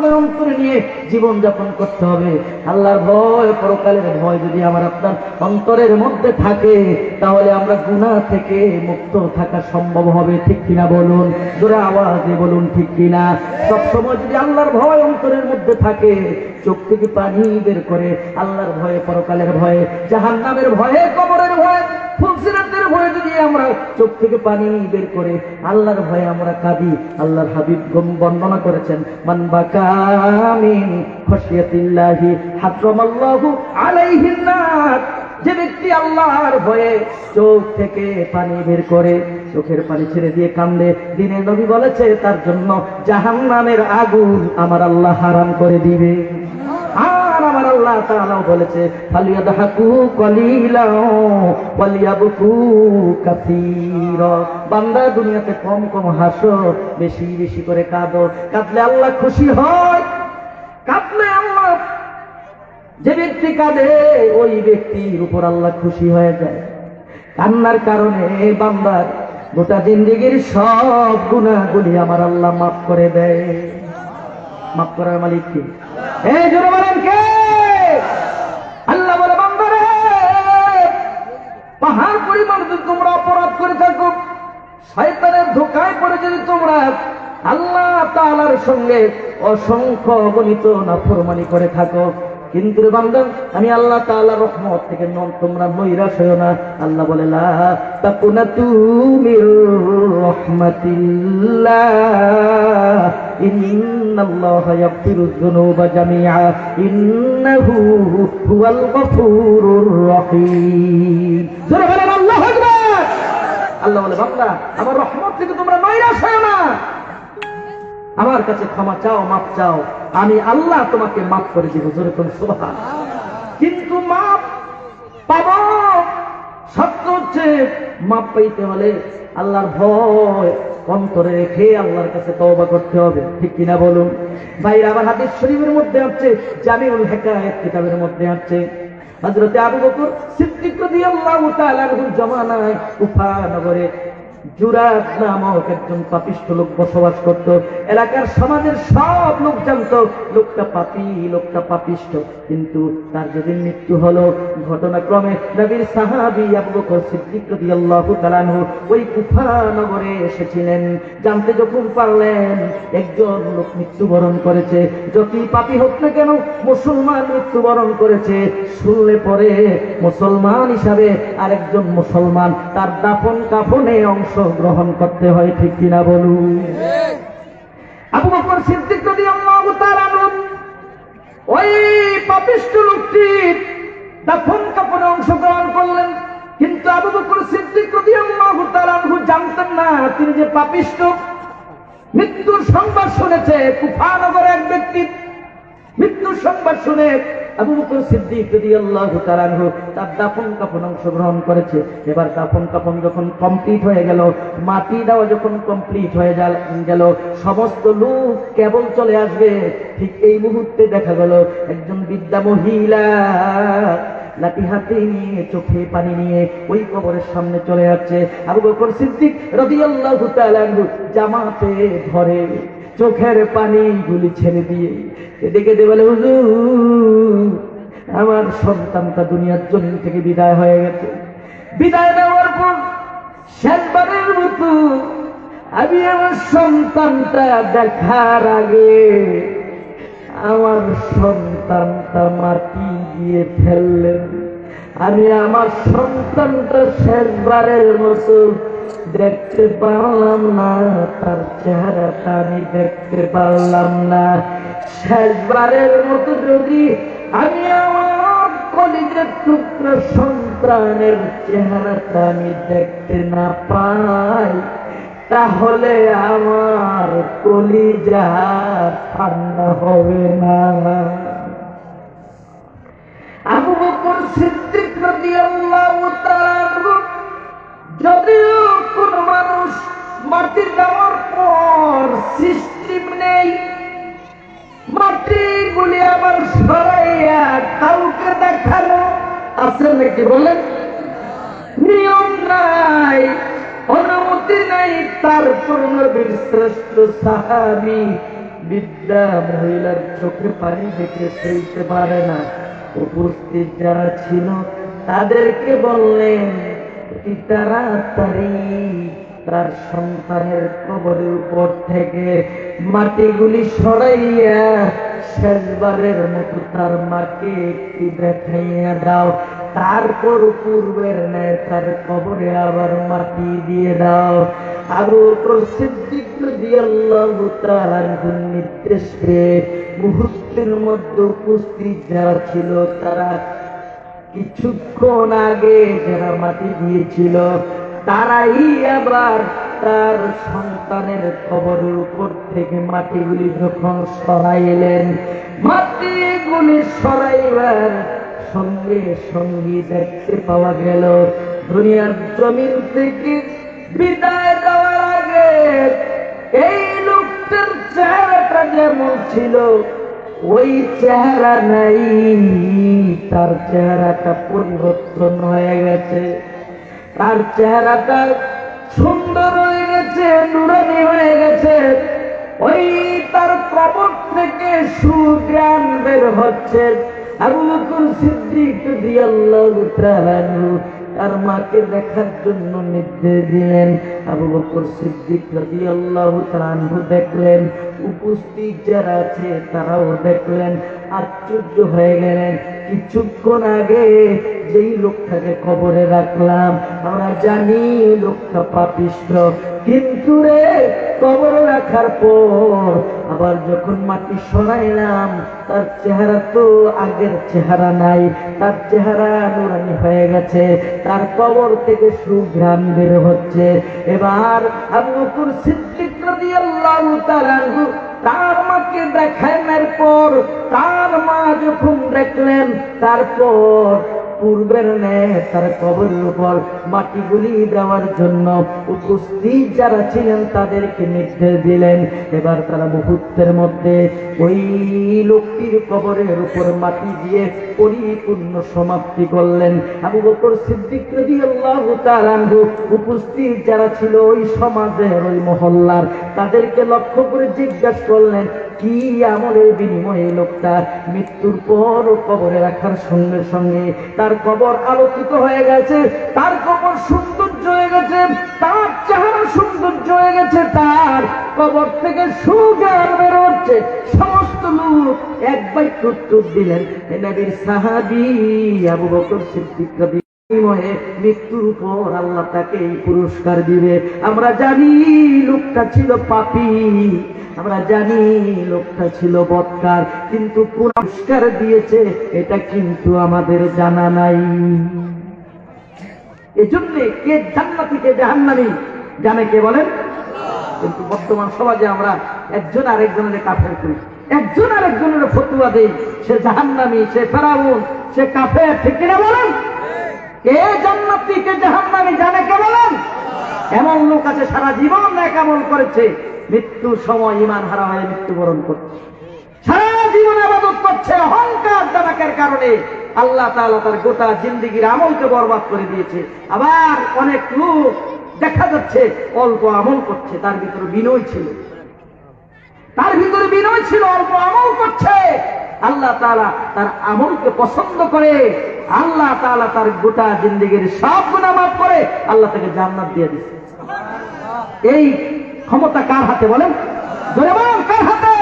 সবসময় অন্তরে নিয়ে জীবন যাপন করতে হবে। আল্লাহর ভয়, পরকালের ভয় যদি আমার আপনার অন্তরের মধ্যে থাকে, তাহলে আমরা গুনাহ থেকে মুক্ত থাকা সম্ভব হবে। ঠিক কিনা বলুন, জোরে আওয়াজে বলুন ঠিক কিনা। সবসময় যদি আল্লাহর ভয় অন্তরের মধ্যে থাকে, চোখ থেকে পানি বের করে আল্লাহর ভয়ে, পরকালের ভয়ে, জাহান্নামের ভয়ে, কবরের ভয়ে, ফুলসিরাতের ভয়ে যদি আমরা চোখ থেকে পানি বের করে আল্লাহর ভয়ে আমরা কাঁদি, আল্লাহর হাবিব বর্ণনা করেছেন, মান বাকা মিন খাশিয়াতিল্লাহি হারামাল্লাহু আলাইহিন নার। যে ব্যক্তি আল্লাহর ভয়ে চোখ থেকে পানি বের করে, চোখের পানি ছেড়ে দিয়ে কান্দে, দিনের নবী বলেছে তার জন্য জাহান্নামের আগুন আমার আল্লাহ হারাম করে দিবে। আর আমার আল্লাহ তাআলা বলেছে, ফালিয়াদহাকু কলিলা ওয়ালিয়াবকু কাসীরা। বান্দা দুনিয়াতে কম কম হাসো, বেশি বেশি করে কাঁদো। কাঁদলে আল্লাহ খুশি হয়, কাঁদলে আল্লাহ, যে ব্যক্তি কাঁদে ওই ব্যক্তির উপর আল্লাহ খুশি হয়ে যায়। কান্নার কারণে বান্দার গোটা জিন্দেগীর সব গুনাহগুলি আমার আল্লাহ মাফ করে দেয়। মাফ করার মালিক কি? এই জোরে বলেন কে? আল্লাহ বলে, বান্দারে, পাহাড় পরিমাণ যদি তোমরা অপরাধ করে থাকো, শয়তানের ধোঁকায় পড়ে যদি তোমরা আল্লাহ তাআলার সঙ্গে অসংখ্য অগণিত নাফরমানি করে থাকো, কিন্তু রে বান্দা, আমি আল্লাহ তাআলার রহমত থেকে তোমরা নৈরাশ হয়ো না। আল্লাহ বলে, লা তাকুনাতু মির রাহমাতিল্লাহ ইন্নাল্লাহা ইয়াগফিরুয যুনুবা জামিআ ইন্নাহু হুয়াল গফুরুর রহিম। জোরে বলেন আল্লাহু আকবার। আল্লাহ বলে, বান্দা, আমার রহমত থেকে তোমরা নৈরাশ হয়ো না, আমার কাছে ক্ষমা চাও, মাফ চাও, আমি আল্লাহ তোমাকে মাফ করে দিব। জোরে কোন সুবহান। কিন্তু মাফ পাবো, সত্য হচ্ছে মাফ পাইতে হলে আল্লাহর ভয় অন্তরে রেখে আল্লাহর কাছে তওবা করতে হবে। ঠিক কিনা বলুন ভাইরা? আবার হাদিস শরীফের মধ্যে আছে, জামিউল হিকায়াত কিতাবের মধ্যে আছে, হযরত আবু বকর সিদ্দিক রাদিয়াল্লাহু তাআলা আনহুর জামানায় কুফা নগরে জুরাত নামক একজন পাপিষ্ঠ লোক বসবাস করত। এলাকার সমাজের সব লোক জানতো লোকটা পাপী, লোকটা পাপিষ্ঠ। কিন্তু তার যেদিন মৃত্যু হলো, ঘটনাক্রমে নবীর সাহাবী আবু বকর সিদ্দিক রাদিয়াল্লাহু তাআলা আনহু ওই কুফা নগরে এসেছিলেন। জানতে যখন পারলেন একজন লোক মৃত্যুবরণ করেছে, যতই পাপী হোক না কেন মুসলমান মৃত্যুবরণ করেছে, শুনলে পরে মুসলমান হিসাবে আরেকজন মুসলমান তার দাফন কাফনে অংশ গ্রহণ করতে হয়। ঠিক কিনা বলুন? আবু বকর সিদ্দিক রাদিয়াল্লাহু তাআলা আনহু ওই পাপিষ্ঠ লোকটির দাফন কাফনে অংশগ্রহণ করলেন। কিন্তু আবু বকর সিদ্দিক রাদিয়াল্লাহু তাআলা আনহু জানতেন না তিনি যে পাপিষ্ঠ। মৃত্যুর সংবাদ শুনেছে, কুফা নগরে এক ব্যক্তি মৃত্যুর সংবাদ শুনে আবু বকর সিদ্দিক রাদিয়াল্লাহু তাআলা আনহু তার দাফন কাফন অংশগ্রহণ করেছে। এবার দাফন কাফন যখন কমপ্লিট হয়ে গেল, মাটি দেওয়া যখন কমপ্লিট হয়ে গেল, সমস্ত লোক কেবল চলে আসবে, ঠিক এই মুহূর্তে দেখা গেল একজন বৃদ্ধা মহিলা লাঠি হাতে নিয়ে, চোখে পানি নিয়ে ওই কবরের সামনে চলে যাচ্ছে। আবু বকর সিদ্দিক রাদিয়াল্লাহু তাআলা আনহু জামাতে ধরে চোখের পানি গুলি ছেড়ে দিয়ে এদিকে বলে, হুজুর, আমার সন্তানটা দুনিয়ার জমিন থেকে বিদায় হয়ে গেছে। বিদায় নেওয়ার পর শেষবারের মতো আমি আমার সন্তানটা দেখার আগে আমার সন্তানটা মাটি দিয়ে ফেললেন। আমি আমার সন্তানটা শেষবারের মতো দেখতে পারলাম না, তার চেহারাটা আমি দেখতে পারলাম না। শেষবারের মতো যদি আমি আমার কলিজার টুকরা সন্তানের চেহারাটা আমি দেখতে না পাই, তাহলে আমার কলিজা ঠান্ডা হবে না। আবু বকর সিদ্দিক রাদিয়াল্লাহু তাআলা আনহু, যদিও কোন মানুষ মাটি দেওয়ার পর সিস্টেম নেই, মাটিগুলি আবার সরাইয়া কাউকে দেখানো আছে নাকি বলেন? নিয়ম নাই, অনুমতি নাই। তারপর নবীর শ্রেষ্ঠ সাহাবী বৃদ্ধা মহিলার চোখে পানি দেখে সইতে পারে না। উপস্থিত যারা ছিল তাদেরকে বললেন, অতি তাড়াতাড়ি তার সন্তানের কবরের উপর থেকে মাটিগুলি সরাইয়া শেষবারের মতো তার মাকে একটি দেখাইয়া দাও, তারপর পূর্বের ন্যায় তার কবরে আবার মাটি দিয়ে দাও। আবু বকর সিদ্দিক রাদিয়াল্লাহু তাআলা নির্দেশ পেয়ে মুহূর্তের মধ্যে উপস্থিত যারা ছিল তারা কিছুক্ষণ আগে যারা মাটি দিয়েছিল তারাই আবার তার সন্তানের কবরের উপর থেকে মাটিগুলি যখন সরাইলেন, মাটিগুলি সরাইবার সঙ্গে সঙ্গে দেখতে পাওয়া গেল দুনিয়ার জমিন থেকে বিদায় দেওয়ার আগে এই লোকটার চেহারাটা যেমন ছিল ওই চেহারা নাই, তার চেহারাটা পরিবর্তন হয়ে গেছে। তার চেহারাটা সুন্দর হয়ে গেছে, নুরানি হয়ে গেছে। ওই তার কবর থেকে সুঘ্রাণ বের হচ্ছে। আবু বকর সিদ্দিক রাদিয়াল্লাহু তাআলা তার মাকে দেখার জন্য নির্দেশ দিলেন। আবু বকর সিদ্দিক রাদিয়াল্লাহু তাআলা দেখলেন, উপস্থিত যারা আছে তারাও দেখলেন, আশ্চর্য হয়ে গেলেন। কিছুক্ষণ আগে যেই লোকটাকে কবরে রাখলাম আমরা জানি লোকটা পাপিষ্ঠ, কিন্তু রে কবরে রাখার পর আবার যখন মাটি সরাইলাম তার চেহারা তো আগের চেহারা নাই, তার চেহারা নুরানি হয়ে গেছে, তার কবর থেকে সুঘ্রাণ বের হচ্ছে। এবার আবু বকর সিদ্দিক রাদিয়াল্লাহু তাআলা তার মাকে দেখানোর পর তার মা যখন দেখলেন, তারপর পূর্বের ন্যায় তার কবরের উপর মাটিগুলি দেওয়ার জন্য উপস্থিত যারা ছিলেন তাদেরকে নির্দেশ দিলেন। এবার তারা মুহূর্তের মধ্যে ওই লোকটির কবরের উপর মাটি দিয়ে পরিপূর্ণ সমাপ্তি করলেন। আবু বকর সিদ্দিক রাদিয়াল্লাহু তাআলা উপস্থিত যারা ছিল ওই সমাজের ওই মহল্লার তাদেরকে লক্ষ্য করে জিজ্ঞাসা করলেন, কি আমলের বিনিময়ে লোকটা মৃত্যুর পর কবরে রাখার সঙ্গে সঙ্গে তার কবর আলোকিত হয়ে গেছে, তার কবর সৌন্দর্য হয়ে গেছে, তার চেহারা সৌন্দর্য হয়ে গেছে, তার কবর থেকে সুঘ্রাণ বের হচ্ছে। সমস্ত লোক এক বাক্য উত্তর দিলেন, হে নবীর সাহাবী আবু বকর সিদ্দিক মৃত্যুর পর আল্লাহ তাকে এই পুরস্কার দিবে। আমরা জানি লোকটা ছিল পাপী, আমরা জানি লোকটা ছিল বদকার, কিন্তু পুরস্কার দিয়েছে এটা কিন্তু আমাদের জানা নাই। এজন্য কে জান্নাতি কে জাহান্নামী জানে কে বলেন? কিন্তু বর্তমান সমাজে আমরা একজন আরেকজনের কাফের করি, একজন আরেকজনের ফতুয়া দেই, সে জাহান্নামী, সে ফেরাউন, সে কাফের, ঠিক কিনা বলেন? কে জান্নাতি কে জাহান্নামী জানে কে বলেন? এমন লোক আছে সারা জীবন নেক আমল করেছে, মৃত্যুর সময় ঈমান হারা হয়ে মৃত্যুবরণ করছে, সারা জীবন ইবাদত করছে, অহংকার দানাকের কারণে আল্লাহ তাআলা তার গোটা জিন্দেগির আমলকে বরবাদ করে দিয়েছে। আবার অনেক লোক দেখা যাচ্ছে অল্প আমল করছে, তার ভিতরে বিনয় ছিল, তার ভিতরে বিনয় ছিল, অল্প আমল করছে, আল্লাহ তাআলা তার আমলকে পছন্দ করে, আল্লাহ তাআলা তার গোটা জিন্দেগির সব গুনাহ মাফ করে আল্লাহ তাকে জান্নাত দিয়ে দিয়েছে। এই ক্ষমতা কার হাতে বলেন? জোরে বলেন, কার হাতে?